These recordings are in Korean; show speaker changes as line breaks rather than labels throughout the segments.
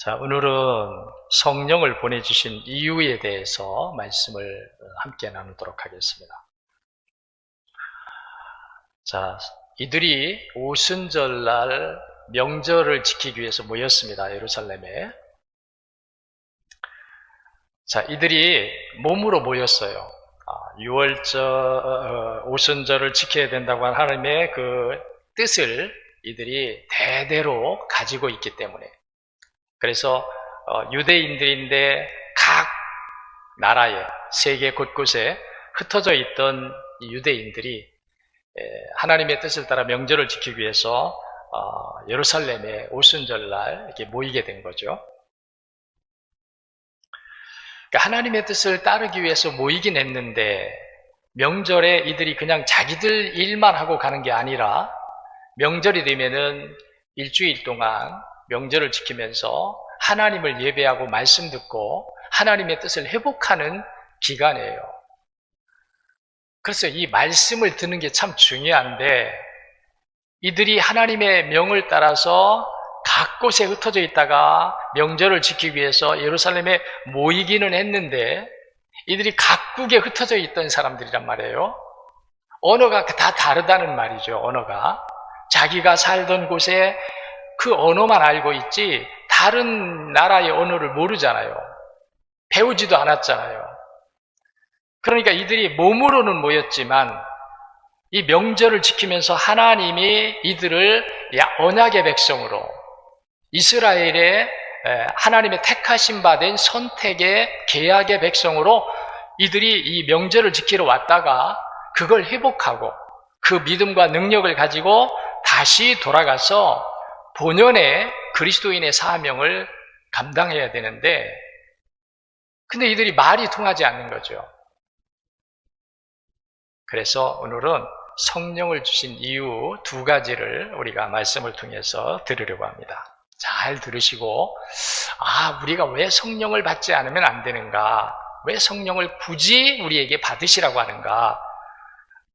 자, 오늘은 성령을 보내주신 이유에 대해서 말씀을 함께 나누도록 하겠습니다. 자, 이들이 오순절날 명절을 지키기 위해서 모였습니다. 예루살렘에. 자, 이들이 몸으로 모였어요. 6월절 오순절을 지켜야 된다고 한 하나님의 그 뜻을 이들이 대대로 가지고 있기 때문에, 그래서 유대인들인데 각 나라에, 세계 곳곳에 흩어져 있던 이 유대인들이 하나님의 뜻을 따라 명절을 지키기 위해서 예루살렘에 오순절날 이렇게 모이게 된 거죠. 그러니까 하나님의 뜻을 따르기 위해서 모이긴 했는데, 명절에 이들이 그냥 자기들 일만 하고 가는 게 아니라 명절이 되면은 일주일 동안 명절을 지키면서 하나님을 예배하고 말씀 듣고 하나님의 뜻을 회복하는 기간이에요. 그래서 이 말씀을 듣는 게 참 중요한데, 이들이 하나님의 명을 따라서 각 곳에 흩어져 있다가 명절을 지키기 위해서 예루살렘에 모이기는 했는데, 이들이 각국에 흩어져 있던 사람들이란 말이에요. 언어가 다 다르다는 말이죠. 언어가 자기가 살던 곳에 그 언어만 알고 있지 다른 나라의 언어를 모르잖아요. 배우지도 않았잖아요. 그러니까 이들이 몸으로는 모였지만 이 명절을 지키면서 하나님이 이들을 언약의 백성으로, 이스라엘의 하나님의 택하심 받은 선택의 계약의 백성으로 이들이 이 명절을 지키러 왔다가 그걸 회복하고 그 믿음과 능력을 가지고 다시 돌아가서 본연의 그리스도인의 사명을 감당해야 되는데, 근데 이들이 말이 통하지 않는 거죠. 그래서 오늘은 성령을 주신 이유 두 가지를 우리가 말씀을 통해서 들으려고 합니다. 잘 들으시고, 우리가 왜 성령을 받지 않으면 안 되는가? 왜 성령을 굳이 우리에게 받으시라고 하는가?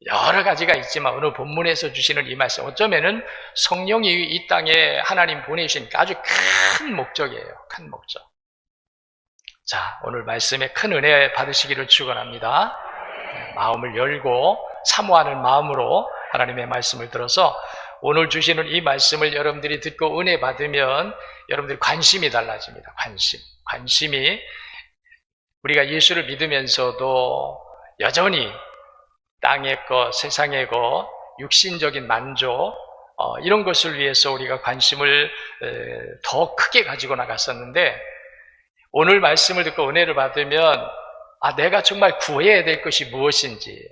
여러 가지가 있지만 오늘 본문에서 주시는 이 말씀, 어쩌면은 성령이 이 땅에 하나님 보내주신 아주 큰 목적이에요. 큰 목적. 자, 오늘 말씀에 큰 은혜 받으시기를 축원합니다. 마음을 열고 사모하는 마음으로 하나님의 말씀을 들어서 오늘 주시는 이 말씀을 여러분들이 듣고 은혜 받으면 여러분들이 관심이 달라집니다. 관심이 우리가 예수를 믿으면서도 여전히 땅의 것, 세상의 것, 육신적인 만족, 이런 것을 위해서 우리가 관심을 더 크게 가지고 나갔었는데, 오늘 말씀을 듣고 은혜를 받으면 내가 정말 구해야 될 것이 무엇인지,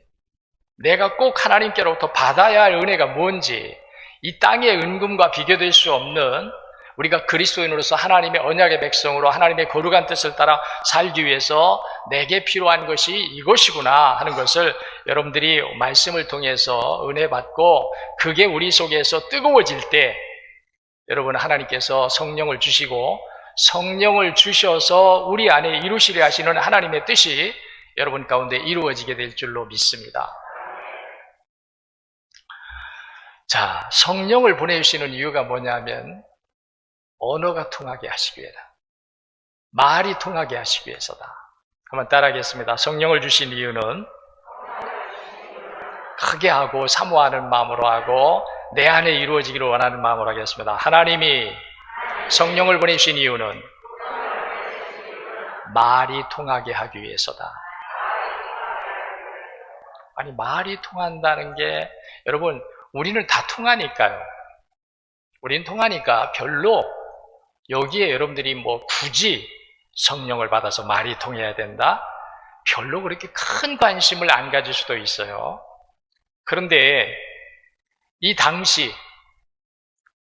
내가 꼭 하나님께로부터 받아야 할 은혜가 뭔지, 이 땅의 은금과 비교될 수 없는 우리가 그리스도인으로서 하나님의 언약의 백성으로 하나님의 거룩한 뜻을 따라 살기 위해서 내게 필요한 것이 이것이구나 하는 것을 여러분들이 말씀을 통해서 은혜 받고 그게 우리 속에서 뜨거워질 때, 여러분 하나님께서 성령을 주시고 성령을 주셔서 우리 안에 이루시려 하시는 하나님의 뜻이 여러분 가운데 이루어지게 될 줄로 믿습니다. 자, 성령을 보내주시는 이유가 뭐냐면 언어가 통하게 하시기 위해다. 말이 통하게 하시기 위해서다. 한번 따라하겠습니다. 성령을 주신 이유는 크게 하고 사모하는 마음으로 하고 내 안에 이루어지기를 원하는 마음으로 하겠습니다. 하나님이 성령을 보내주신 이유는 말이 통하게 하기 위해서다. 아니, 말이 통한다는 게, 여러분, 우리는 다 통하니까요. 우리는 통하니까 별로 여기에 여러분들이 굳이 성령을 받아서 말이 통해야 된다? 별로 그렇게 큰 관심을 안 가질 수도 있어요. 그런데 이 당시,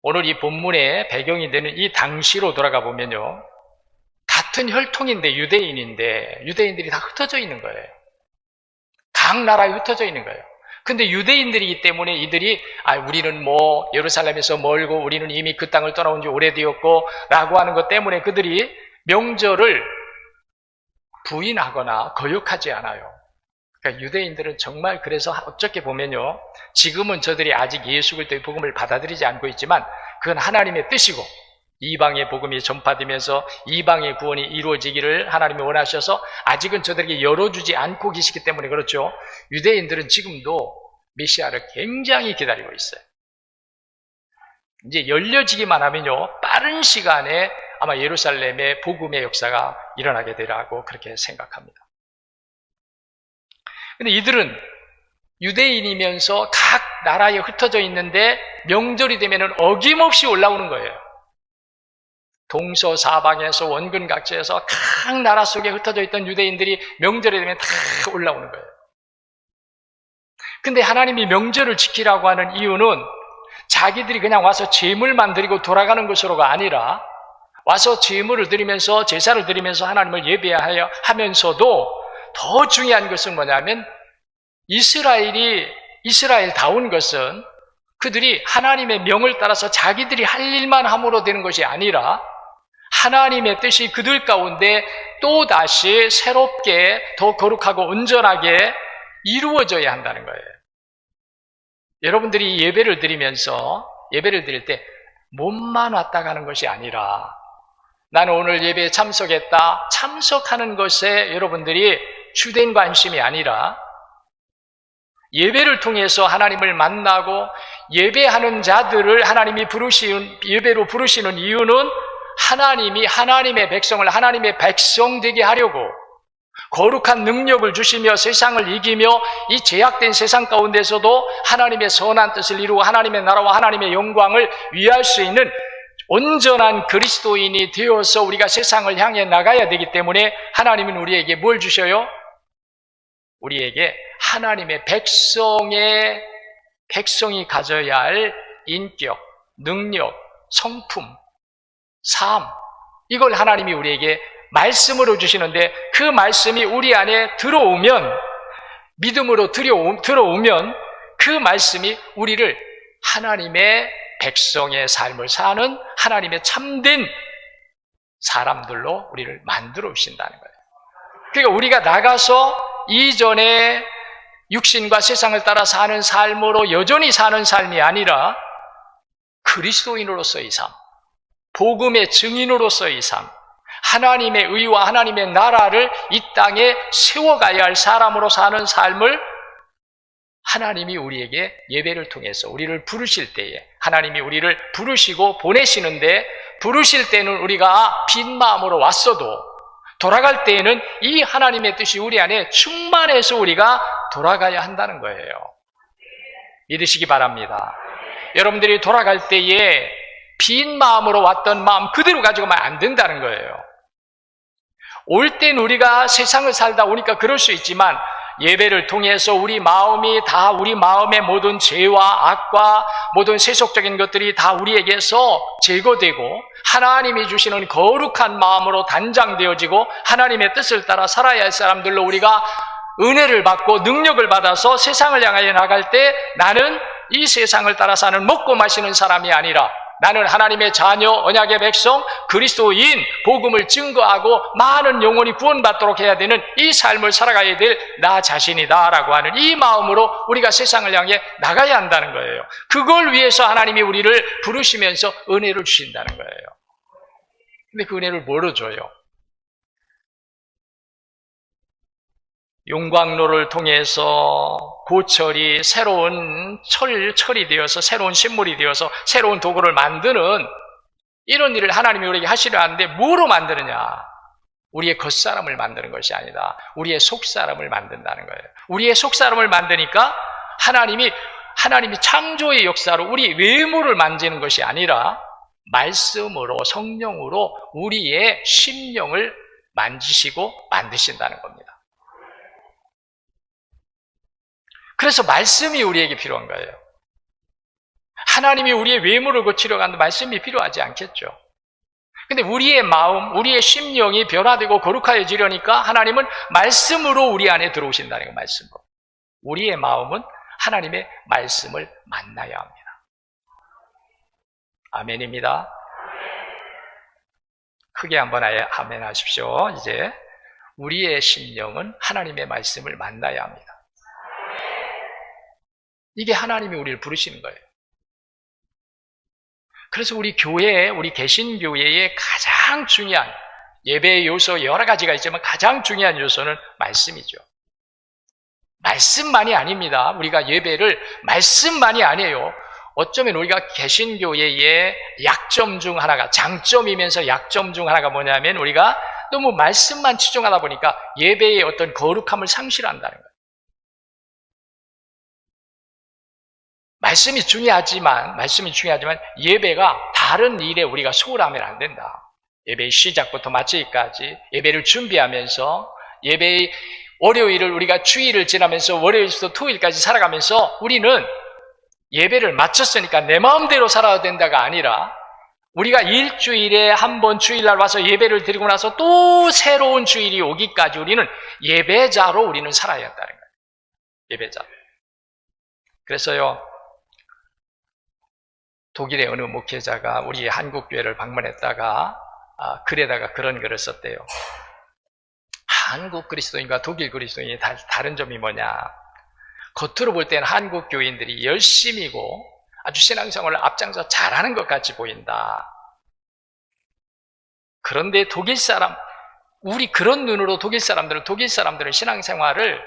오늘 이 본문의 배경이 되는 이 당시로 돌아가 보면요, 같은 혈통인데 유대인들이 다 흩어져 있는 거예요. 각 나라에 흩어져 있는 거예요. 근데 유대인들이기 때문에 이들이 우리는 예루살렘에서 멀고 우리는 이미 그 땅을 떠나온 지 오래되었고 라고 하는 것 때문에 그들이 명절을 부인하거나 거역하지 않아요. 그러니까 유대인들은 정말, 그래서 어떻게 보면요, 지금은 저들이 아직 예수 그리스도의 복음을 받아들이지 않고 있지만 그건 하나님의 뜻이고 이방의 복음이 전파되면서 이방의 구원이 이루어지기를 하나님이 원하셔서 아직은 저들에게 열어주지 않고 계시기 때문에 그렇죠. 유대인들은 지금도 메시아를 굉장히 기다리고 있어요. 이제 열려지기만 하면요, 빠른 시간에 아마 예루살렘의 복음의 역사가 일어나게 되라고 그렇게 생각합니다. 근데 이들은 유대인이면서 각 나라에 흩어져 있는데 명절이 되면은 어김없이 올라오는 거예요. 동서사방에서 원근각지에서 각 나라 속에 흩어져 있던 유대인들이 명절이 되면 다 올라오는 거예요. 근데 하나님이 명절을 지키라고 하는 이유는 자기들이 그냥 와서 제물만 드리고 돌아가는 것으로가 아니라 와서 제물을 드리면서 제사를 드리면서 하나님을 예배하여 하면서도 더 중요한 것은 뭐냐면 이스라엘다운 것은 그들이 하나님의 명을 따라서 자기들이 할 일만 함으로 되는 것이 아니라 하나님의 뜻이 그들 가운데 또다시 새롭게 더 거룩하고 온전하게 이루어져야 한다는 거예요. 여러분들이 예배를 드릴 때 몸만 왔다 가는 것이 아니라 나는 오늘 예배에 참석했다, 참석하는 것에 여러분들이 주된 관심이 아니라 예배를 통해서 하나님을 만나고 예배하는 자들을 하나님이 예배로 부르시는 이유는 하나님이 하나님의 백성을 하나님의 백성 되게 하려고 거룩한 능력을 주시며 세상을 이기며 이 제약된 세상 가운데서도 하나님의 선한 뜻을 이루고 하나님의 나라와 하나님의 영광을 위할 수 있는 온전한 그리스도인이 되어서 우리가 세상을 향해 나가야 되기 때문에 하나님은 우리에게 뭘 주셔요? 우리에게 하나님의 백성이 가져야 할 인격, 능력, 성품, 삶, 이걸 하나님이 우리에게 말씀으로 주시는데 그 말씀이 우리 안에 들어오면, 믿음으로 들어오면 그 말씀이 우리를 하나님의 백성의 삶을 사는 하나님의 참된 사람들로 우리를 만들어 주신다는 거예요. 그러니까 우리가 나가서 이전에 육신과 세상을 따라 사는 삶으로 여전히 사는 삶이 아니라 그리스도인으로서의 삶, 복음의 증인으로서의 삶, 하나님의 의와 하나님의 나라를 이 땅에 세워가야 할 사람으로 사는 삶을 하나님이 우리에게 예배를 통해서 우리를 부르실 때에, 하나님이 우리를 부르시고 보내시는데, 부르실 때는 우리가 빈 마음으로 왔어도 돌아갈 때에는 이 하나님의 뜻이 우리 안에 충만해서 우리가 돌아가야 한다는 거예요. 믿으시기 바랍니다. 여러분들이 돌아갈 때에 빈 마음으로 왔던 마음 그대로 가지고 가면 안 된다는 거예요. 올 땐 우리가 세상을 살다 오니까 그럴 수 있지만 예배를 통해서 우리 마음의 모든 죄와 악과 모든 세속적인 것들이 다 우리에게서 제거되고 하나님이 주시는 거룩한 마음으로 단장되어지고 하나님의 뜻을 따라 살아야 할 사람들로 우리가 은혜를 받고 능력을 받아서 세상을 향하여 나갈 때 나는 이 세상을 따라 사는 먹고 마시는 사람이 아니라 나는 하나님의 자녀, 언약의 백성, 그리스도인, 복음을 증거하고 많은 영혼이 구원받도록 해야 되는 이 삶을 살아가야 될 나 자신이다라고 하는 이 마음으로 우리가 세상을 향해 나가야 한다는 거예요. 그걸 위해서 하나님이 우리를 부르시면서 은혜를 주신다는 거예요. 근데 그 은혜를 뭐로 줘요? 용광로를 통해서 고철이 새로운 철이 되어서 새로운 식물이 되어서 새로운 도구를 만드는 이런 일을 하나님이 우리에게 하시려 하는데 뭐로 만드느냐? 우리의 겉사람을 만드는 것이 아니다. 우리의 속사람을 만든다는 거예요. 우리의 속사람을 만드니까 하나님이 창조의 역사로 우리 외모를 만지는 것이 아니라 말씀으로 성령으로 우리의 심령을 만지시고 만드신다는 겁니다. 그래서 말씀이 우리에게 필요한 거예요. 하나님이 우리의 외모를 고치려고 하는데 말씀이 필요하지 않겠죠. 근데 우리의 마음, 우리의 심령이 변화되고 거룩해지려니까 하나님은 말씀으로 우리 안에 들어오신다는 거예요. 말씀으로. 우리의 마음은 하나님의 말씀을 만나야 합니다. 아멘입니다. 크게 한번 아멘 하십시오. 이제 우리의 심령은 하나님의 말씀을 만나야 합니다. 이게 하나님이 우리를 부르시는 거예요. 그래서 우리 교회, 우리 개신교회의 가장 중요한 예배의 요소 여러 가지가 있지만 가장 중요한 요소는 말씀이죠. 말씀만이 아닙니다. 우리가 예배를 말씀만이 아니에요. 어쩌면 우리가 개신교회의 약점 중 하나가, 장점이면서 약점 중 하나가 뭐냐면 우리가 너무 말씀만 치중하다 보니까 예배의 어떤 거룩함을 상실한다는 거예요. 말씀이 중요하지만 예배가 다른 일에 우리가 소홀하면 안 된다. 예배의 시작부터 마치기까지 예배를 준비하면서 예배의 월요일을 우리가 주일을 지나면서 월요일부터 토요일까지 살아가면서 우리는 예배를 마쳤으니까 내 마음대로 살아야 된다가 아니라 우리가 일주일에 한 번 주일날 와서 예배를 드리고 나서 또 새로운 주일이 오기까지 우리는 예배자로 우리는 살아야 한다는 거예요. 예배자. 그래서요, 독일의 어느 목회자가 우리 한국교회를 방문했다가 글에다가 그런 글을 썼대요. 한국 그리스도인과 독일 그리스도인이 다른 점이 뭐냐? 겉으로 볼 때는 한국 교인들이 열심이고 아주 신앙생활을 앞장서 잘하는 것 같이 보인다. 그런데 독일 사람, 우리 그런 눈으로 독일 사람들은 신앙생활을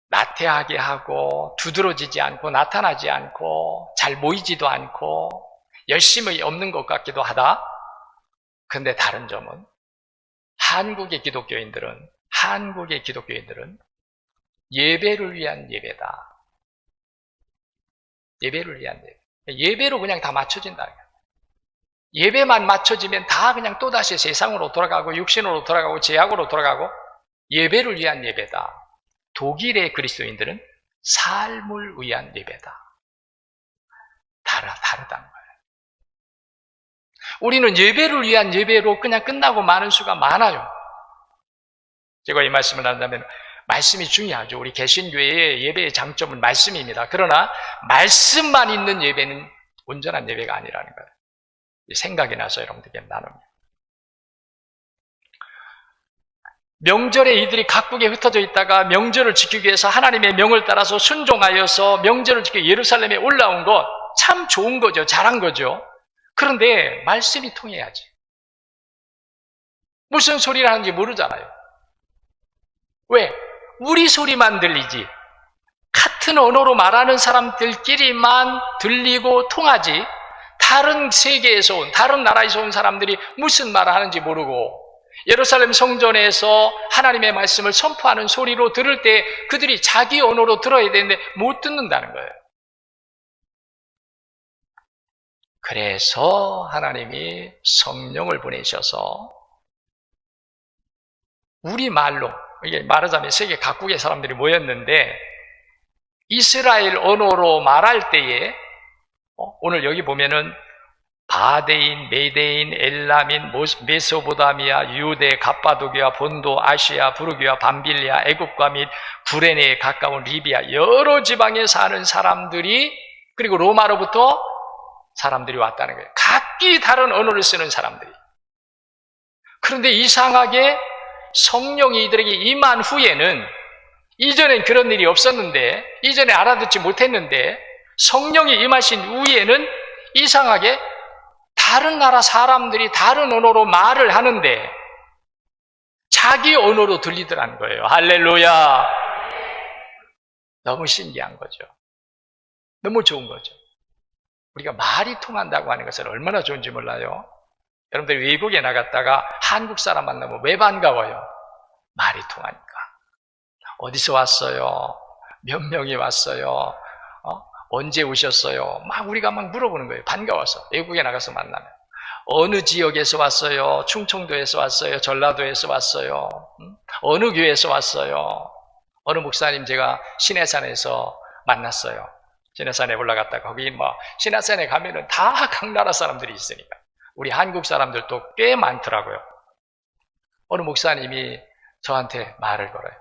나태하게 하고 두드러지지 않고 나타나지 않고 잘 모이지도 않고 열심이 없는 것 같기도 하다. 그런데 다른 점은 한국의 기독교인들은 예배를 위한 예배다. 예배를 위한 예배. 예배로 그냥 다 맞춰진다. 예배만 맞춰지면 다 그냥 또다시 세상으로 돌아가고 육신으로 돌아가고 죄악으로 돌아가고 예배를 위한 예배다. 독일의 그리스도인들은 삶을 위한 예배다. 다르다는 거예요. 우리는 예배를 위한 예배로 그냥 끝나고 마는 수가 많아요. 제가 이 말씀을 한다면 말씀이 중요하죠. 우리 개신교회의 예배의 장점은 말씀입니다. 그러나 말씀만 있는 예배는 온전한 예배가 아니라는 거예요. 생각이 나서 여러분들께 나눕니다. 명절에 이들이 각국에 흩어져 있다가 명절을 지키기 위해서 하나님의 명을 따라서 순종하여서 명절을 지키고 예루살렘에 올라온 것 참 좋은 거죠. 잘한 거죠. 그런데 말씀이 통해야지. 무슨 소리를 하는지 모르잖아요. 왜? 우리 소리만 들리지. 같은 언어로 말하는 사람들끼리만 들리고 통하지. 다른 세계에서 온, 다른 나라에서 온 사람들이 무슨 말을 하는지 모르고 예루살렘 성전에서 하나님의 말씀을 선포하는 소리로 들을 때 그들이 자기 언어로 들어야 되는데 못 듣는다는 거예요. 그래서 하나님이 성령을 보내셔서 우리 말로, 이게 말하자면 세계 각국의 사람들이 모였는데 이스라엘 언어로 말할 때에 오늘 여기 보면은 바데인, 메데인, 엘라민, 메소보다미아, 유대, 갑바도기아, 본도, 아시아, 부르기아, 밤빌리아, 애국과 및 구레네에 가까운 리비아 여러 지방에 사는 사람들이 그리고 로마로부터 사람들이 왔다는 거예요. 각기 다른 언어를 쓰는 사람들이. 그런데 이상하게 성령이 이들에게 임한 후에는 이전엔 그런 일이 없었는데 이전에 알아듣지 못했는데 성령이 임하신 후에는 이상하게 다른 나라 사람들이 다른 언어로 말을 하는데 자기 언어로 들리더라는 거예요. 할렐루야. 너무 신기한 거죠. 너무 좋은 거죠. 우리가 말이 통한다고 하는 것은 얼마나 좋은지 몰라요. 여러분들 외국에 나갔다가 한국 사람 만나면 왜 반가워요? 말이 통하니까. 어디서 왔어요? 몇 명이 왔어요? 언제 오셨어요? 우리가 물어보는 거예요. 반가워서. 외국에 나가서 만나면. 어느 지역에서 왔어요? 충청도에서 왔어요? 전라도에서 왔어요? 어느 교회에서 왔어요? 어느 목사님 제가 신해산에서 만났어요. 신해산에 올라갔다가 거기 신해산에 가면은 다 각 나라 사람들이 있으니까. 우리 한국 사람들도 꽤 많더라고요. 어느 목사님이 저한테 말을 걸어요.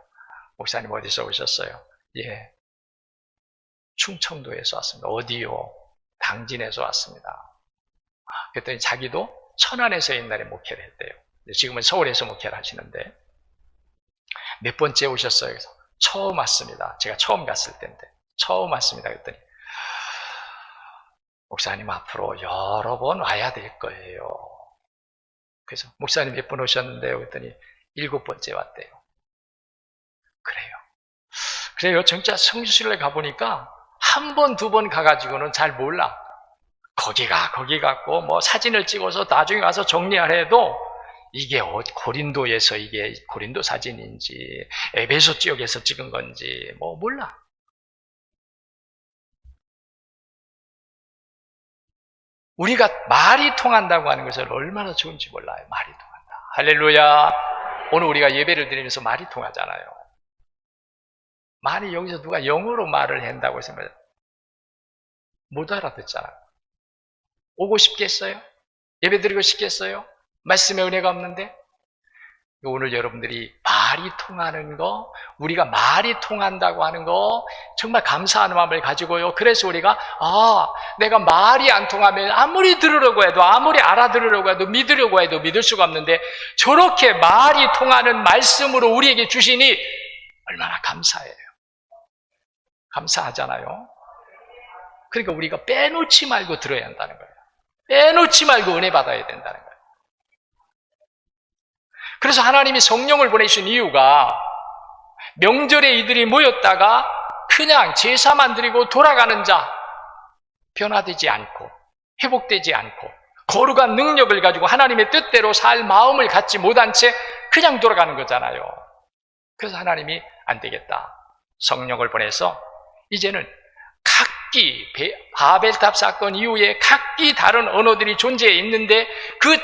목사님 어디서 오셨어요? 예. 충청도에서 왔습니다. 어디요? 당진에서 왔습니다. 그랬더니 자기도 천안에서 옛날에 목회를 했대요. 지금은 서울에서 목회를 하시는데 몇 번째 오셨어요? 그래서 처음 왔습니다. 제가 처음 갔을 때인데 처음 왔습니다. 그랬더니 목사님 앞으로 여러 번 와야 될 거예요. 그래서 목사님 몇 번 오셨는데요? 그랬더니 7번째 왔대요. 그래요. 진짜 성지순례 가보니까 한 번, 두 번 가가지고는 잘 몰라. 거기 갔고, 뭐 사진을 찍어서 나중에 와서 정리하래도 이게 고린도에서 이게 고린도 사진인지, 에베소 지역에서 찍은 건지, 뭐 몰라. 우리가 말이 통한다고 하는 것은 얼마나 좋은지 몰라요. 말이 통한다. 할렐루야. 오늘 우리가 예배를 드리면서 말이 통하잖아요. 만약 여기서 누가 영어로 말을 한다고 해서 못 알아듣잖아요. 오고 싶겠어요? 예배 드리고 싶겠어요? 말씀의 은혜가 없는데? 오늘 여러분들이 말이 통하는 거, 우리가 말이 통한다고 하는 거 정말 감사하는 마음을 가지고요. 그래서 우리가 내가 말이 안 통하면 아무리 들으려고 해도, 아무리 알아들으려고 해도, 믿으려고 해도 믿을 수가 없는데, 저렇게 말이 통하는 말씀으로 우리에게 주시니 얼마나 감사해요. 감사하잖아요. 그러니까 우리가 빼놓지 말고 들어야 한다는 거예요. 빼놓지 말고 은혜 받아야 된다는 거예요. 그래서 하나님이 성령을 보내신 이유가 명절에 이들이 모였다가 그냥 제사만 드리고 돌아가는 자, 변화되지 않고 회복되지 않고 거룩한 능력을 가지고 하나님의 뜻대로 살 마음을 갖지 못한 채 그냥 돌아가는 거잖아요. 그래서 하나님이 안 되겠다. 성령을 보내서 이제는 각기 바벨탑 사건 이후에 각기 다른 언어들이 존재해 있는데 그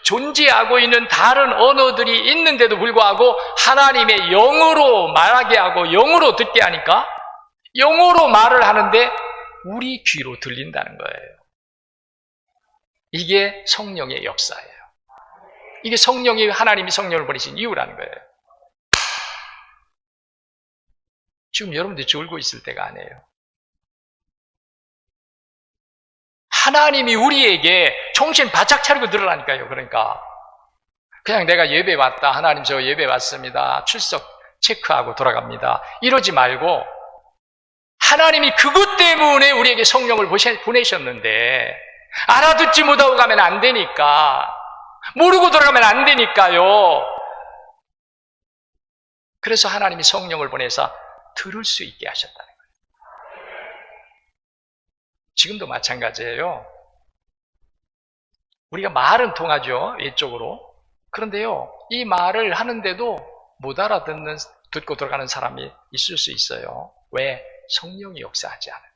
존재하고 있는 다른 언어들이 있는데도 불구하고 하나님의 영어로 말하게 하고 영어로 듣게 하니까 영어로 말을 하는데 우리 귀로 들린다는 거예요. 이게 성령의 역사예요. 이게 하나님이 성령을 보내신 이유라는 거예요. 지금 여러분들이 졸고 있을 때가 아니에요. 하나님이 우리에게 정신 바짝 차리고 들으라니까요. 그러니까 그냥 내가 예배 왔다, 하나님 저 예배 왔습니다, 출석 체크하고 돌아갑니다, 이러지 말고 하나님이 그것 때문에 우리에게 성령을 보내셨는데 알아듣지 못하고 가면 안 되니까, 모르고 돌아가면 안 되니까요. 그래서 하나님이 성령을 보내서 들을 수 있게 하셨다는 거예요. 지금도 마찬가지예요. 우리가 말은 통하죠, 이쪽으로. 그런데요, 이 말을 하는데도 못 알아듣는, 듣고 들어가는 사람이 있을 수 있어요. 왜? 성령이 역사하지 않으면.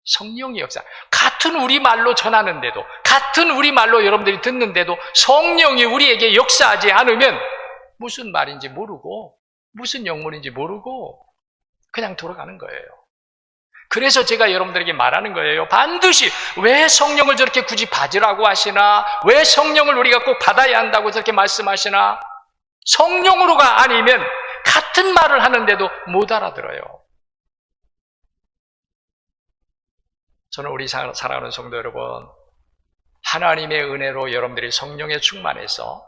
성령이 같은 우리말로 전하는데도, 같은 우리말로 여러분들이 듣는데도 성령이 우리에게 역사하지 않으면 무슨 말인지 모르고 무슨 영문인지 모르고 그냥 돌아가는 거예요. 그래서 제가 여러분들에게 말하는 거예요. 반드시 왜 성령을 저렇게 굳이 받으라고 하시나, 왜 성령을 우리가 꼭 받아야 한다고 저렇게 말씀하시나. 성령으로가 아니면 같은 말을 하는데도 못 알아들어요. 저는 우리 사랑하는 성도 여러분, 하나님의 은혜로 여러분들이 성령에 충만해서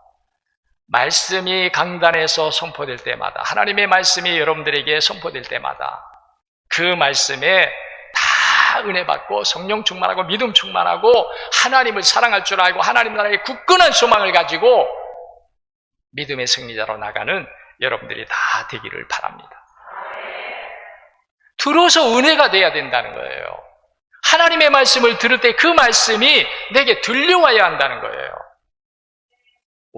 말씀이 강단에서 선포될 때마다, 하나님의 말씀이 여러분들에게 선포될 때마다 그 말씀에 다 은혜 받고 성령 충만하고 믿음 충만하고 하나님을 사랑할 줄 알고 하나님 나라의 굳건한 소망을 가지고 믿음의 승리자로 나가는 여러분들이 다 되기를 바랍니다. 들어서 은혜가 돼야 된다는 거예요. 하나님의 말씀을 들을 때 그 말씀이 내게 들려와야 한다는 거예요.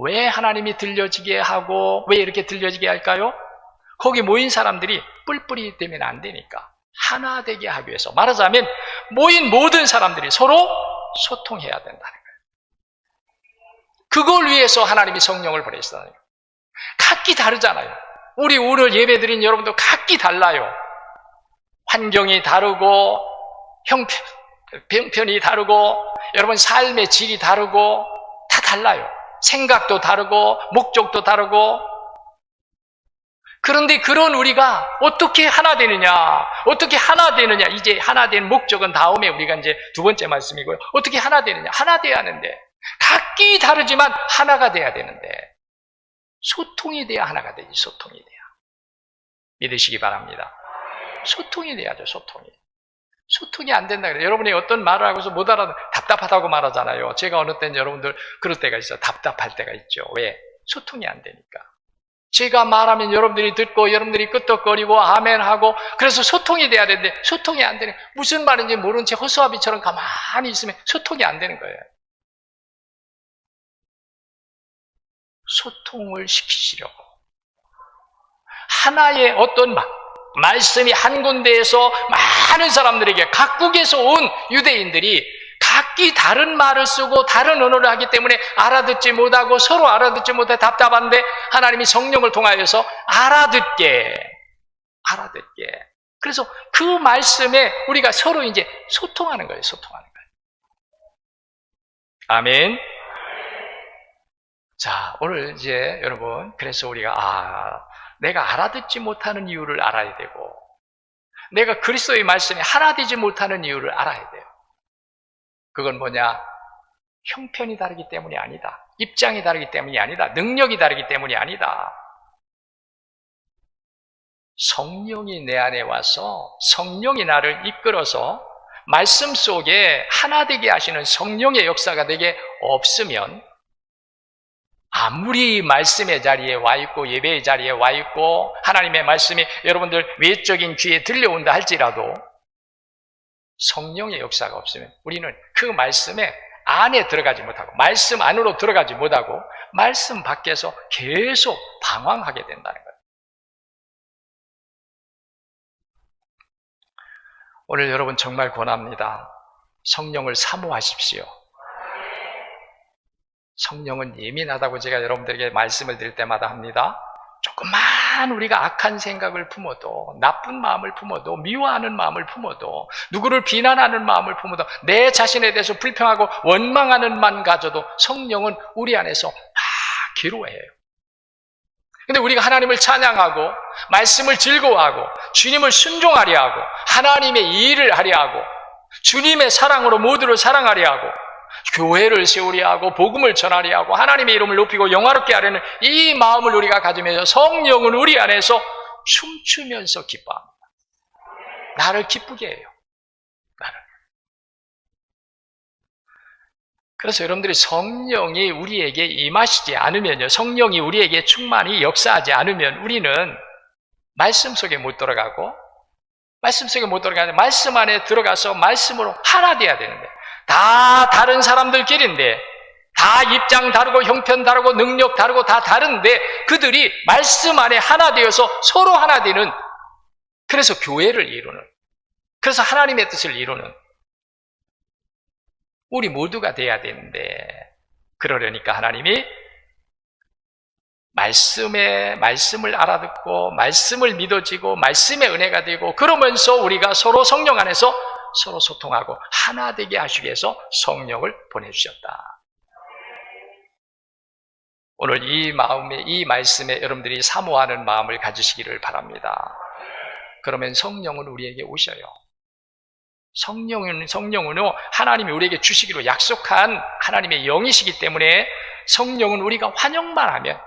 왜 하나님이 들려지게 하고 왜 이렇게 들려지게 할까요? 거기 모인 사람들이 뿔뿔이 되면 안 되니까 하나 되게 하기 위해서, 말하자면 모인 모든 사람들이 서로 소통해야 된다는 거예요. 그걸 위해서 하나님이 성령을 보내시다는 거예요. 각기 다르잖아요. 우리 오늘 예배드린 여러분도 각기 달라요. 환경이 다르고 형편이 다르고 여러분 삶의 질이 다르고 다 달라요. 생각도 다르고 목적도 다르고. 그런데 그런 우리가 어떻게 하나 되느냐, 이제 하나 된 목적은 다음에 우리가 이제 두 번째 말씀이고요. 어떻게 하나 되느냐, 하나 돼야 하는데, 각기 다르지만 하나가 돼야 되는데, 소통이 돼야 하나가 되지. 소통이 돼야. 믿으시기 바랍니다. 소통이 돼야죠. 소통이. 소통이 안 된다 그래요. 여러분이 어떤 말을 하고서 못 알아듣는, 답답하다고 말하잖아요. 제가 어느 때는 여러분들 그럴 때가 있어요. 답답할 때가 있죠. 왜? 소통이 안 되니까. 제가 말하면 여러분들이 듣고 여러분들이 끄떡거리고 아멘하고, 그래서 소통이 돼야 되는데 소통이 안 되는, 무슨 말인지 모르는 채 허수아비처럼 가만히 있으면 소통이 안 되는 거예요. 소통을 시키시려고 하나의 어떤 말씀이 한 군데에서 많은 사람들에게, 각국에서 온 유대인들이 각기 다른 말을 쓰고 다른 언어를 하기 때문에 알아듣지 못하고 서로 알아듣지 못해 답답한데, 하나님이 성령을 통하여서 알아듣게. 그래서 그 말씀에 우리가 서로 이제 소통하는 거예요. 아멘. 자, 오늘 이제 여러분, 그래서 우리가 내가 알아듣지 못하는 이유를 알아야 되고, 내가 그리스도의 말씀에 하나 되지 못하는 이유를 알아야 돼요. 그건 뭐냐? 형편이 다르기 때문이 아니다. 입장이 다르기 때문이 아니다. 능력이 다르기 때문이 아니다. 성령이 내 안에 와서 성령이 나를 이끌어서 말씀 속에 하나 되게 하시는 성령의 역사가 내게 없으면, 아무리 말씀의 자리에 와 있고 예배의 자리에 와 있고 하나님의 말씀이 여러분들 외적인 귀에 들려온다 할지라도 성령의 역사가 없으면 우리는 그 말씀에 안에 들어가지 못하고, 말씀 안으로 들어가지 못하고 말씀 밖에서 계속 방황하게 된다는 거예요. 오늘 여러분 정말 권합니다. 성령을 사모하십시오. 성령은 예민하다고 제가 여러분들에게 말씀을 드릴 때마다 합니다. 조금만 우리가 악한 생각을 품어도, 나쁜 마음을 품어도, 미워하는 마음을 품어도, 누구를 비난하는 마음을 품어도, 내 자신에 대해서 불평하고 원망하는 만 가져도 성령은 우리 안에서 괴로워해요. 근데 우리가 하나님을 찬양하고 말씀을 즐거워하고 주님을 순종하려 하고 하나님의 일을 하려 하고 주님의 사랑으로 모두를 사랑하려 하고 교회를 세우려 하고 복음을 전하려 하고 하나님의 이름을 높이고 영화롭게 하려는 이 마음을 우리가 가지면서 성령은 우리 안에서 춤추면서 기뻐합니다. 나를 기쁘게 해요. 나를. 그래서 여러분들이 성령이 우리에게 임하시지 않으면요, 성령이 우리에게 충만히 역사하지 않으면 우리는 말씀 속에 못 들어가고, 말씀 안에 들어가서 말씀으로 하나 돼야 되는데, 다 다른 사람들끼리인데, 다 입장 다르고 형편 다르고 능력 다르고 다 다른데 그들이 말씀 안에 하나 되어서 서로 하나 되는, 그래서 교회를 이루는, 그래서 하나님의 뜻을 이루는 우리 모두가 돼야 되는데, 그러려니까 하나님이 말씀을 알아듣고 말씀을 믿어지고 말씀의 은혜가 되고, 그러면서 우리가 서로 성령 안에서 서로 소통하고 하나 되게 하시기 위해서 성령을 보내주셨다. 오늘 이 마음에, 이 말씀에 여러분들이 사모하는 마음을 가지시기를 바랍니다. 그러면 성령은 우리에게 오셔요. 성령은 하나님이 우리에게 주시기로 약속한 하나님의 영이시기 때문에 성령은 우리가 환영만 하면,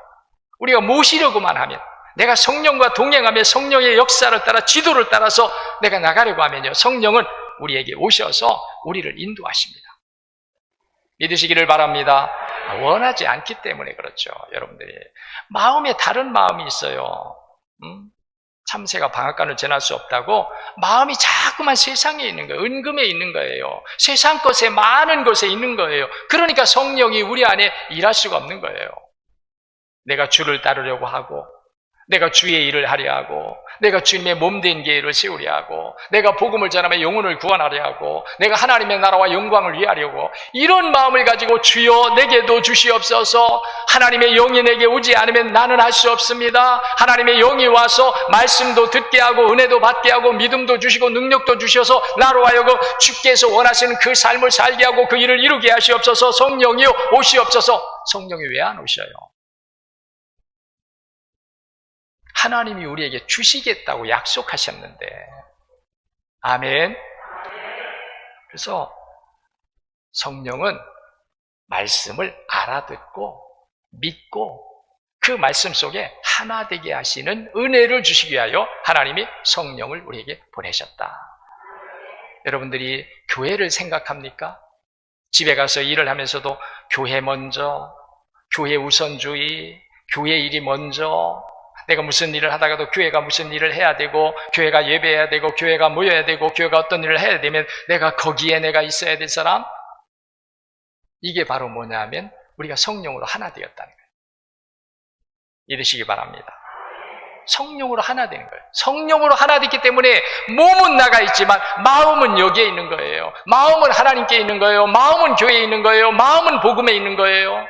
우리가 모시려고만 하면, 내가 성령과 동행하며 성령의 역사를 따라 지도를 따라서 내가 나가려고 하면요, 성령은 우리에게 오셔서 우리를 인도하십니다. 믿으시기를 바랍니다. 원하지 않기 때문에 그렇죠. 여러분들이 마음에 다른 마음이 있어요. 참새가 방앗간을 지날 수 없다고 마음이 자꾸만 세상에 있는 거예요. 은금에 있는 거예요. 세상 것에, 많은 것에 있는 거예요. 그러니까 성령이 우리 안에 일할 수가 없는 거예요. 내가 주를 따르려고 하고, 내가 주의 일을 하려 하고, 내가 주님의 몸된 교회를 세우려 하고, 내가 복음을 전하며 영혼을 구원하려 하고, 내가 하나님의 나라와 영광을 위하려고, 이런 마음을 가지고 주여 내게도 주시옵소서, 하나님의 영이 내게 오지 않으면 나는 할 수 없습니다. 하나님의 영이 와서 말씀도 듣게 하고 은혜도 받게 하고 믿음도 주시고 능력도 주셔서 나로 하여금 주께서 원하시는 그 삶을 살게 하고 그 일을 이루게 하시옵소서. 성령이요 오시옵소서. 성령이 왜 안 오셔요? 하나님이 우리에게 주시겠다고 약속하셨는데. 아멘. 그래서 성령은 말씀을 알아듣고 믿고 그 말씀 속에 하나 되게 하시는 은혜를 주시기 위하여 하나님이 성령을 우리에게 보내셨다. 여러분들이 교회를 생각합니까? 집에 가서 일을 하면서도 교회 먼저, 교회 우선주의, 교회 일이 먼저, 내가 무슨 일을 하다가도 교회가 무슨 일을 해야 되고, 교회가 예배해야 되고, 교회가 모여야 되고, 교회가 어떤 일을 해야 되면 내가 거기에 내가 있어야 될 사람? 이게 바로 뭐냐면 우리가 성령으로 하나 되었다는 거예요. 이러시기 바랍니다. 성령으로 하나 되는 거예요. 성령으로 하나 됐기 때문에 몸은 나가 있지만 마음은 여기에 있는 거예요. 마음은 하나님께 있는 거예요. 마음은 교회에 있는 거예요. 마음은 복음에 있는 거예요.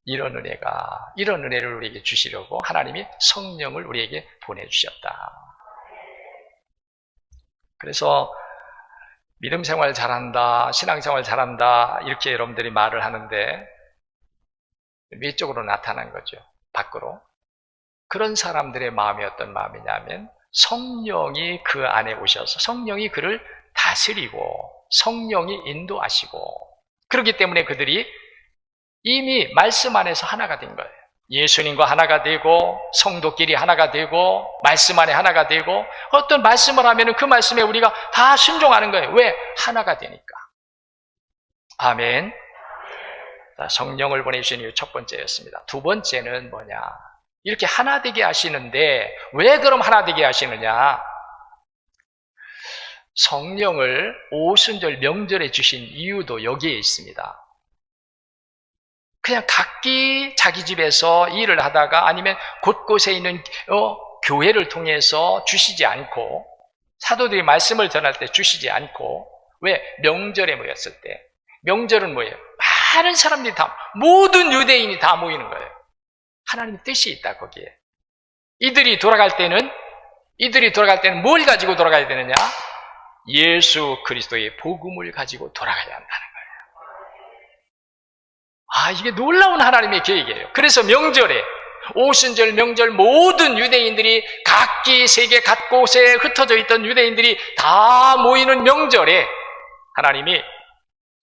이런 은혜를 우리에게 주시려고 하나님이 성령을 우리에게 보내주셨다. 그래서 믿음 생활 잘한다, 신앙생활 잘한다 이렇게 여러분들이 말을 하는데 외적으로 나타난 거죠. 밖으로. 그런 사람들의 마음이 어떤 마음이냐면 성령이 그 안에 오셔서 성령이 그를 다스리고 성령이 인도하시고 그렇기 때문에 그들이 이미 말씀 안에서 하나가 된 거예요. 예수님과 하나가 되고 성도끼리 하나가 되고 말씀 안에 하나가 되고 어떤 말씀을 하면 그 말씀에 우리가 다 순종하는 거예요. 왜? 하나가 되니까. 아멘. 성령을 보내주신 이유 첫 번째였습니다. 두 번째는 뭐냐? 이렇게 하나 되게 하시는데 왜 그럼 하나 되게 하시느냐? 성령을 오순절 명절에 주신 이유도 여기에 있습니다. 그냥 각기 자기 집에서 일을 하다가 아니면 곳곳에 있는 교회를 통해서 주시지 않고 사도들이 말씀을 전할 때 주시지 않고 왜? 명절에 모였을 때. 명절은 뭐예요? 많은 사람들이 모든 유대인이 다 모이는 거예요. 하나님의 뜻이 있다 거기에. 이들이 돌아갈 때는 뭘 가지고 돌아가야 되느냐? 예수 그리스도의 복음을 가지고 돌아가야 한다는 거예요. 이게 놀라운 하나님의 계획이에요. 그래서 명절에 오순절 명절 모든 유대인들이 각기 세계 각곳에 흩어져 있던 유대인들이 다 모이는 명절에 하나님이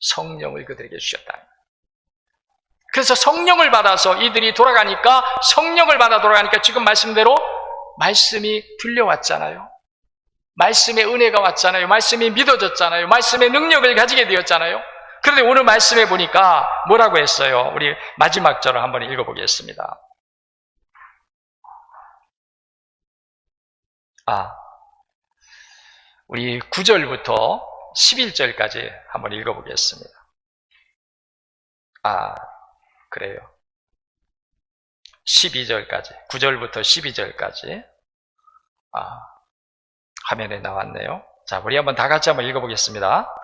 성령을 그들에게 주셨다. 그래서 성령을 받아서 이들이 돌아가니까 성령을 받아 돌아가니까 지금 말씀대로 말씀이 들려왔잖아요. 말씀의 은혜가 왔잖아요. 말씀이 믿어졌잖아요. 말씀의 능력을 가지게 되었잖아요. 그런데 오늘 말씀해 보니까 뭐라고 했어요? 우리 마지막 절을 한번 읽어보겠습니다. 우리 9절부터 11절까지 한번 읽어보겠습니다. 그래요. 12절까지, 9절부터 12절까지. 화면에 나왔네요. 자, 우리 한번 다 같이 한번 읽어보겠습니다.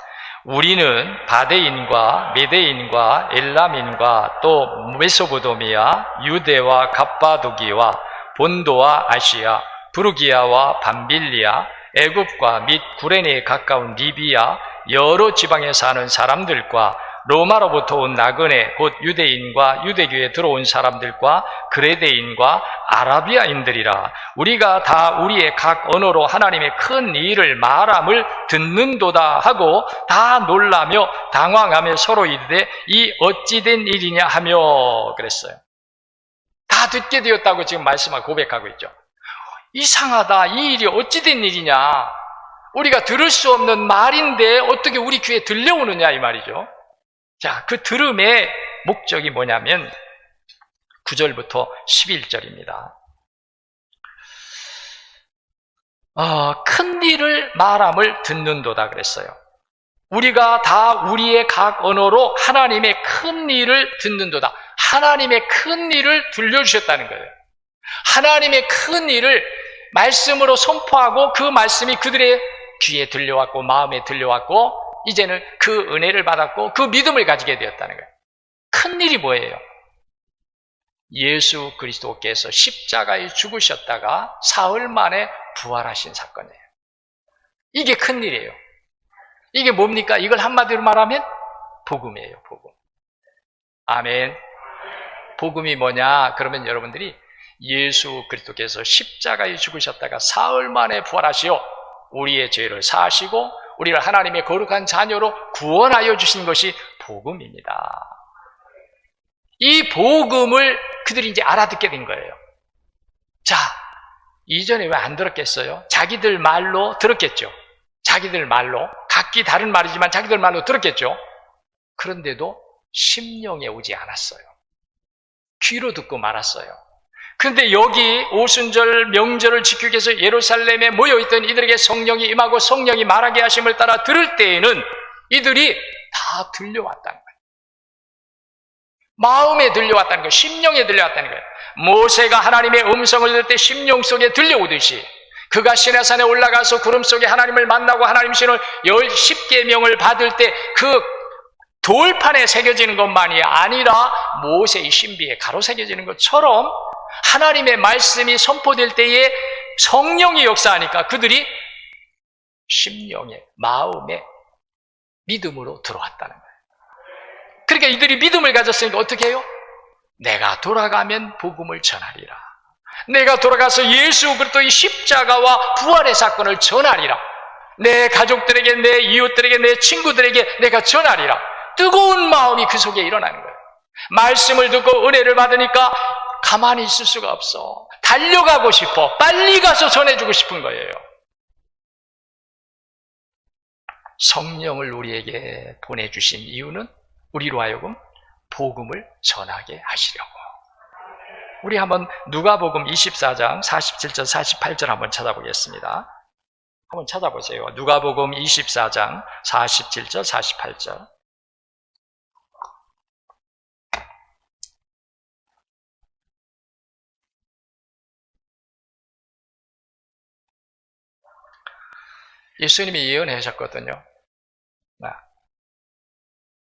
우리는 바데인과 메데인과 엘람인과 또 메소포도미아, 유대와 갑바도기와 본도와 아시아, 부르기아와 밤빌리아, 애굽과 및 구레네에 가까운 리비아, 여러 지방에 사는 사람들과 로마로부터 온 나그네 곧 유대인과 유대교에 들어온 사람들과 그레데인과 아라비아인들이라. 우리가 다 우리의 각 언어로 하나님의 큰 일을 말함을 듣는도다 하고 다 놀라며 당황하며 서로 이르되 이 어찌된 일이냐 하며 그랬어요. 다 듣게 되었다고 지금 말씀하고 고백하고 있죠. 이상하다. 이 일이 어찌된 일이냐. 우리가 들을 수 없는 말인데 어떻게 우리 귀에 들려오느냐 이 말이죠. 자, 그 들음의 목적이 뭐냐면 9절부터 11절입니다. 큰 일을 말함을 듣는도다 그랬어요. 우리가 다 우리의 각 언어로 하나님의 큰 일을 듣는도다. 하나님의 큰 일을 들려주셨다는 거예요. 하나님의 큰 일을 말씀으로 선포하고 그 말씀이 그들의 귀에 들려왔고 마음에 들려왔고 이제는 그 은혜를 받았고 그 믿음을 가지게 되었다는 거예요. 큰 일이 뭐예요? 예수 그리스도께서 십자가에 죽으셨다가 사흘 만에 부활하신 사건이에요. 이게 큰 일이에요. 이게 뭡니까? 이걸 한마디로 말하면 복음이에요. 복음. 아멘. 복음이 뭐냐? 그러면 여러분들이 예수 그리스도께서 십자가에 죽으셨다가 사흘 만에 부활하시어 우리의 죄를 사하시고 우리를 하나님의 거룩한 자녀로 구원하여 주신 것이 복음입니다. 이 복음을 그들이 이제 알아듣게 된 거예요. 자, 이전에 왜 안 들었겠어요? 자기들 말로 들었겠죠. 자기들 말로, 각기 다른 말이지만 자기들 말로 들었겠죠. 그런데도 심령에 오지 않았어요. 귀로 듣고 말았어요. 그런데 여기 오순절 명절을 지키기 위해서 예루살렘에 모여있던 이들에게 성령이 임하고 성령이 말하게 하심을 따라 들을 때에는 이들이 다 들려왔다는 거예요. 마음에 들려왔다는 거예요. 심령에 들려왔다는 거예요. 모세가 하나님의 음성을 들을 때 심령 속에 들려오듯이 그가 시내산에 올라가서 구름 속에 하나님을 만나고 하나님 신을 10계명을 받을 때 그 돌판에 새겨지는 것만이 아니라 모세의 신비에 가로새겨지는 것처럼 하나님의 말씀이 선포될 때에 성령이 역사하니까 그들이 심령에, 마음에 믿음으로 들어왔다는 거예요. 그러니까 이들이 믿음을 가졌으니까 어떻게 해요? 내가 돌아가면 복음을 전하리라. 내가 돌아가서 예수 그리스도의 십자가와 부활의 사건을 전하리라. 내 가족들에게, 내 이웃들에게, 내 친구들에게 내가 전하리라. 뜨거운 마음이 그 속에 일어나는 거예요. 말씀을 듣고 은혜를 받으니까 가만히 있을 수가 없어. 달려가고 싶어. 빨리 가서 전해주고 싶은 거예요. 성령을 우리에게 보내주신 이유는 우리로 하여금 복음을 전하게 하시려고. 우리 한번 누가복음 24장 47절 48절 한번 찾아보겠습니다. 한번 찾아보세요. 누가복음 24장 47절 48절. 예수님이 예언하셨거든요.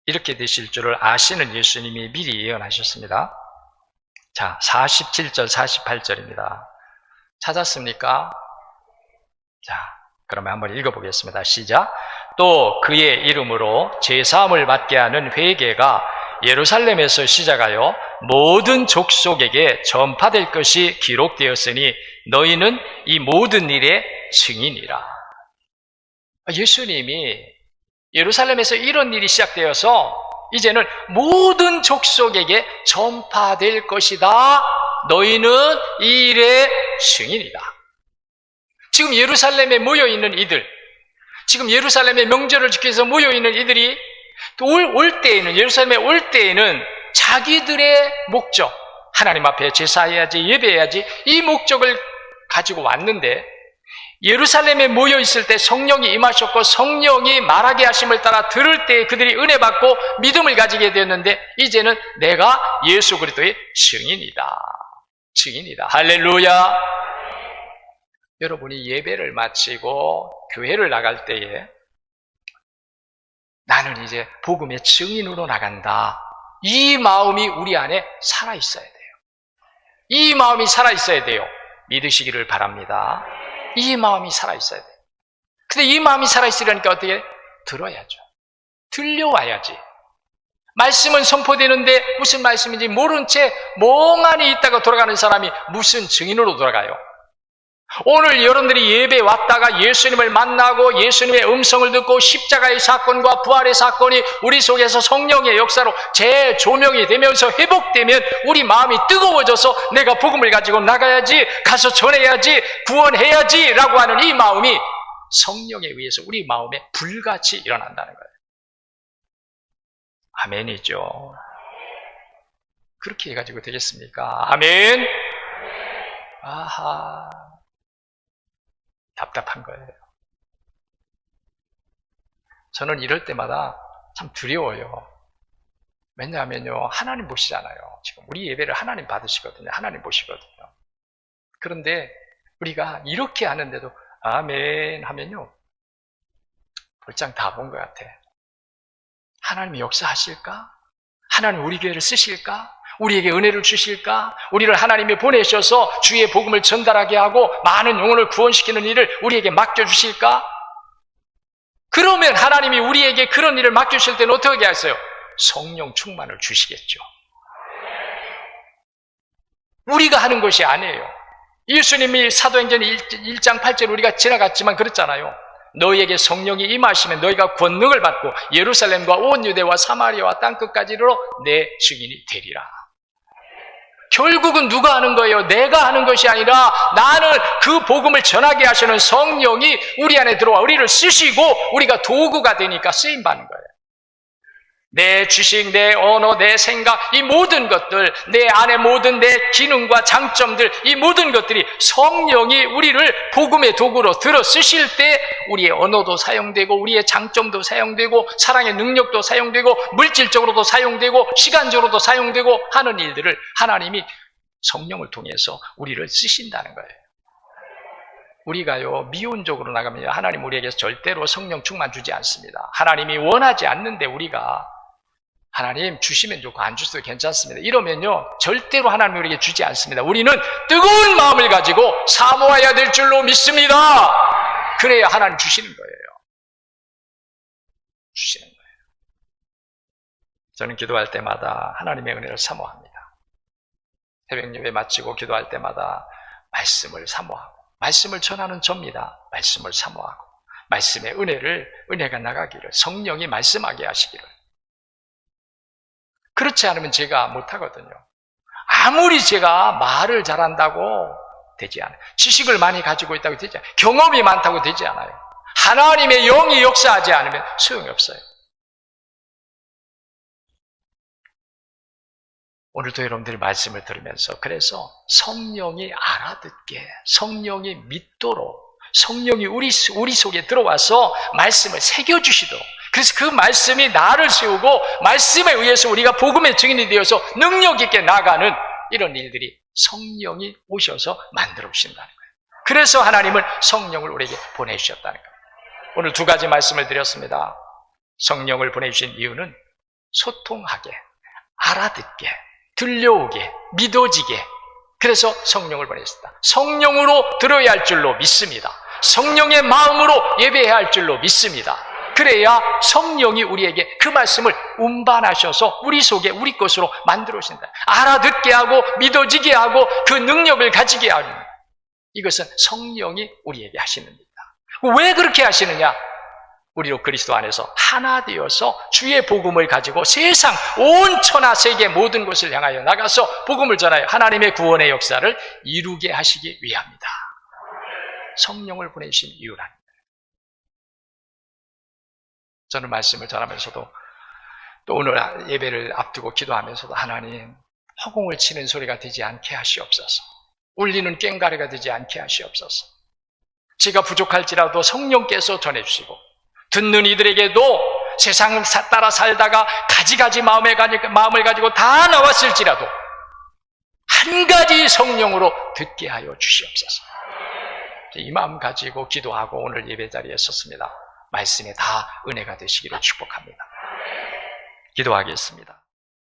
이렇게 되실 줄을 아시는 예수님이 미리 예언하셨습니다. 자, 47절, 48절입니다. 찾았습니까? 자, 그러면 한번 읽어보겠습니다. 시작. 또 그의 이름으로 제사함을 받게 하는 회개가 예루살렘에서 시작하여 모든 족속에게 전파될 것이 기록되었으니 너희는 이 모든 일의 증인이라. 예수님이 예루살렘에서 이런 일이 시작되어서 이제는 모든 족속에게 전파될 것이다. 너희는 이 일의 증인이다. 지금 예루살렘에 모여있는 이들, 지금 예루살렘의 명절을 지키기 위해서 모여있는 이들이 또 올 때에는, 예루살렘에 올 때에는 자기들의 목적, 하나님 앞에 제사해야지, 예배해야지, 이 목적을 가지고 왔는데 예루살렘에 모여 있을 때 성령이 임하셨고 성령이 말하게 하심을 따라 들을 때 그들이 은혜 받고 믿음을 가지게 되었는데 이제는 내가 예수 그리스도의 증인이다. 증인이다. 할렐루야. 여러분이 예배를 마치고 교회를 나갈 때에 나는 이제 복음의 증인으로 나간다. 이 마음이 우리 안에 살아있어야 돼요. 이 마음이 살아있어야 돼요. 믿으시기를 바랍니다. 이 마음이 살아있어야 돼요. 근데 이 마음이 살아있으려니까 어떻게 해? 들어야죠. 들려와야지. 말씀은 선포되는데 무슨 말씀인지 모른 채 멍하니 있다가 돌아가는 사람이 무슨 증인으로 돌아가요? 오늘 여러분들이 예배에 왔다가 예수님을 만나고 예수님의 음성을 듣고 십자가의 사건과 부활의 사건이 우리 속에서 성령의 역사로 재조명이 되면서 회복되면 우리 마음이 뜨거워져서 내가 복음을 가지고 나가야지, 가서 전해야지, 구원해야지 라고 하는 이 마음이 성령에 의해서 우리 마음에 불같이 일어난다는 거예요. 아멘이죠. 그렇게 해가지고 되겠습니까? 아멘. 아하, 답답한 거예요. 저는 이럴 때마다 참 두려워요. 왜냐하면요, 하나님 보시잖아요. 지금 우리 예배를 하나님 받으시거든요. 하나님 보시거든요. 그런데 우리가 이렇게 하는데도 아멘 하면요, 볼장 다 본 것 같아. 하나님이 역사하실까? 하나님 우리 교회를 쓰실까? 우리에게 은혜를 주실까? 우리를 하나님이 보내셔서 주의 복음을 전달하게 하고 많은 영혼을 구원시키는 일을 우리에게 맡겨주실까? 그러면 하나님이 우리에게 그런 일을 맡겨주실 때는 어떻게 하세요? 성령 충만을 주시겠죠. 우리가 하는 것이 아니에요. 예수님이 사도행전 1장 8절 우리가 지나갔지만 그랬잖아요. 너희에게 성령이 임하시면 너희가 권능을 받고 예루살렘과 온 유대와 사마리아와 땅끝까지로 내 증인이 되리라. 결국은 누가 하는 거예요? 내가 하는 것이 아니라 나는 그 복음을 전하게 하시는 성령이 우리 안에 들어와 우리를 쓰시고 우리가 도구가 되니까 쓰임받는 거예요. 내 지식, 내 언어, 내 생각, 이 모든 것들, 내 안에 모든 내 기능과 장점들, 이 모든 것들이 성령이 우리를 복음의 도구로 들어 쓰실 때 우리의 언어도 사용되고 우리의 장점도 사용되고 사랑의 능력도 사용되고 물질적으로도 사용되고 시간적으로도 사용되고 하는 일들을 하나님이 성령을 통해서 우리를 쓰신다는 거예요. 우리가요, 미온적으로 나가면 하나님 우리에게서 절대로 성령 충만 주지 않습니다. 하나님이 원하지 않는데 우리가 하나님 주시면 좋고 안 주셔도 괜찮습니다. 이러면요 절대로 하나님 우리에게 주지 않습니다. 우리는 뜨거운 마음을 가지고 사모해야 될 줄로 믿습니다. 그래야 하나님 주시는 거예요. 주시는 거예요. 저는 기도할 때마다 하나님의 은혜를 사모합니다. 새벽 예배 마치고 기도할 때마다 말씀을 사모하고 말씀을 전하는 접니다. 말씀을 사모하고 말씀의 은혜가 나가기를 성령이 말씀하게 하시기를. 그렇지 않으면 제가 못하거든요. 아무리 제가 말을 잘한다고 되지 않아요. 지식을 많이 가지고 있다고 되지 않아요. 경험이 많다고 되지 않아요. 하나님의 영이 역사하지 않으면 소용이 없어요. 오늘도 여러분들이 말씀을 들으면서 그래서 성령이 알아듣게, 성령이 믿도록, 성령이 우리 속에 들어와서 말씀을 새겨주시도록, 그래서 그 말씀이 나를 세우고 말씀에 의해서 우리가 복음의 증인이 되어서 능력 있게 나가는 이런 일들이 성령이 오셔서 만들어 주신다는 거예요. 그래서 하나님은 성령을 우리에게 보내주셨다는 거예요. 오늘 두 가지 말씀을 드렸습니다. 성령을 보내주신 이유는 소통하게, 알아듣게, 들려오게, 믿어지게, 그래서 성령을 보내셨다. 성령으로 들어야 할 줄로 믿습니다. 성령의 마음으로 예배해야 할 줄로 믿습니다. 그래야 성령이 우리에게 그 말씀을 운반하셔서 우리 속에 우리 것으로 만들어 주신다. 알아듣게 하고 믿어지게 하고 그 능력을 가지게 하는, 이것은 성령이 우리에게 하시는 일이다. 왜 그렇게 하시느냐? 우리로 그리스도 안에서 하나 되어서 주의 복음을 가지고 세상 온 천하 세계 모든 곳을 향하여 나가서 복음을 전하여 하나님의 구원의 역사를 이루게 하시기 위함이다. 성령을 보내신 이유랍니다. 저는 말씀을 전하면서도 또 오늘 예배를 앞두고 기도하면서도 하나님 허공을 치는 소리가 되지 않게 하시옵소서. 울리는 꽹과리가 되지 않게 하시옵소서. 제가 부족할지라도 성령께서 전해주시고 듣는 이들에게도 세상을 따라 살다가 가지가지 마음을 가지고 다 나왔을지라도 한 가지 성령으로 듣게 하여 주시옵소서. 이 마음 가지고 기도하고 오늘 예배 자리에 섰습니다. 말씀에 다 은혜가 되시기를 축복합니다. 기도하겠습니다.